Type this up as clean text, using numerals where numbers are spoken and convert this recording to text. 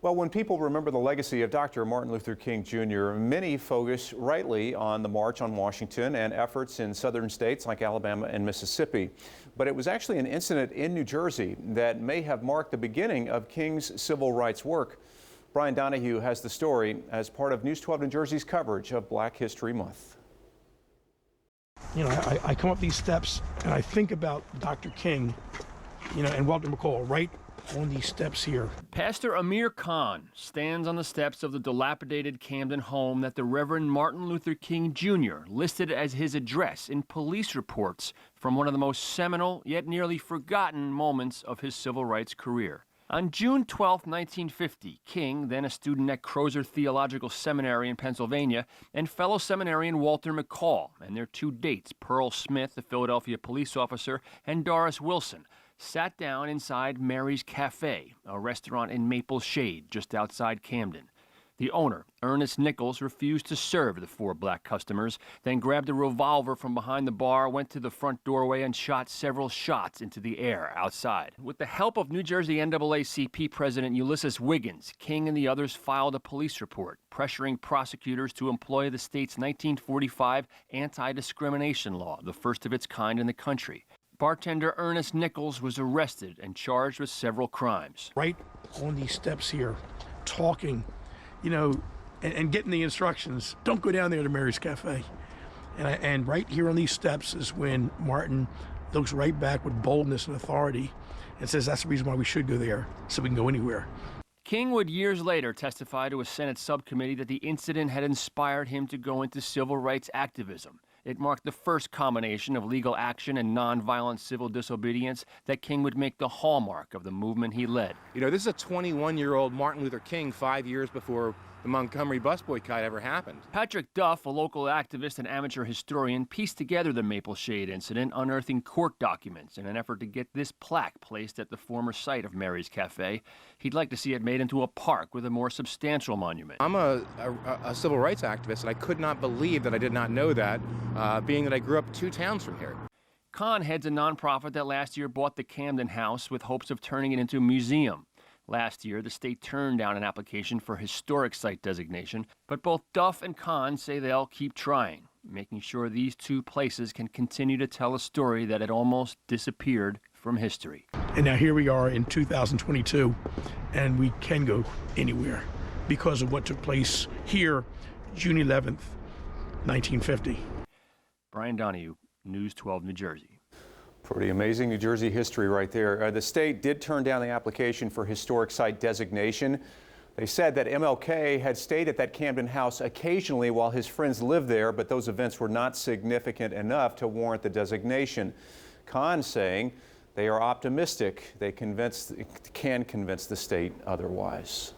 Well, when people remember the legacy of Dr. Martin Luther King Jr., many focus rightly on the March on Washington and efforts in southern states like Alabama and Mississippi. But it was actually an incident in New Jersey that may have marked the beginning of King's civil rights work. Brian Donahue has the story as part of News 12 New Jersey's coverage of Black History Month. You know, I come up these steps and I think about Dr. King, and Walter McCall right on these steps here. Pastor Amir Khan stands on the steps of the dilapidated Camden home that the Reverend Martin Luther King Jr. listed as his address in police reports from one of the most seminal yet nearly forgotten moments of his civil rights career. On June 12, 1950, King, then a student at Crozer Theological Seminary in Pennsylvania, and fellow seminarian Walter McCall and their two dates, Pearl Smith, a Philadelphia police officer, and Doris Wilson, sat down inside Mary's Cafe, a restaurant in Maple Shade, just outside Camden. The owner, Ernest Nichols, refused to serve the four black customers, then grabbed a revolver from behind the bar, went to the front doorway, and shot several shots into the air outside. With the help of New Jersey NAACP President Ulysses Wiggins, King and the others filed a police report, pressuring prosecutors to employ the state's 1945 anti-discrimination law, the first of its kind in the country. Bartender Ernest Nichols was arrested and charged with several crimes. Right on these steps here, talking, and getting the instructions, don't go down there to Mary's Cafe. And right here on these steps is when Martin looks right back with boldness and authority and says that's the reason why we should go there, so we can go anywhere. King would years later testify to a Senate subcommittee that the incident had inspired him to go into civil rights activism. It marked the first combination of legal action and nonviolent civil disobedience that King would make the hallmark of the movement he led. You know, this is a 21-year-old Martin Luther King 5 years before the Montgomery bus boycott ever happened. Patrick Duff, a local activist and amateur historian, pieced together the Maple Shade incident, unearthing court documents in an effort to get this plaque placed at the former site of Mary's Cafe. He'd like to see it made into a park with a more substantial monument. I'm a civil rights activist, and I could not believe that I did not know that, being that I grew up 2 towns from here. Khan heads a nonprofit that last year bought the Camden house with hopes of turning it into a museum. Last year, the state turned down an application for historic site designation, but both Duff and Khan say they'll keep trying, making sure these two places can continue to tell a story that had almost disappeared from history. And now here we are in 2022, and we can go anywhere because of what took place here, June 11th, 1950. Brian Donahue, News 12, New Jersey. Pretty amazing New Jersey history right there. The state did turn down the application for historic site designation. They said that MLK had stayed at that Camden house occasionally while his friends lived there, but those events were not significant enough to warrant the designation. Khan saying they are optimistic they can convince the state otherwise.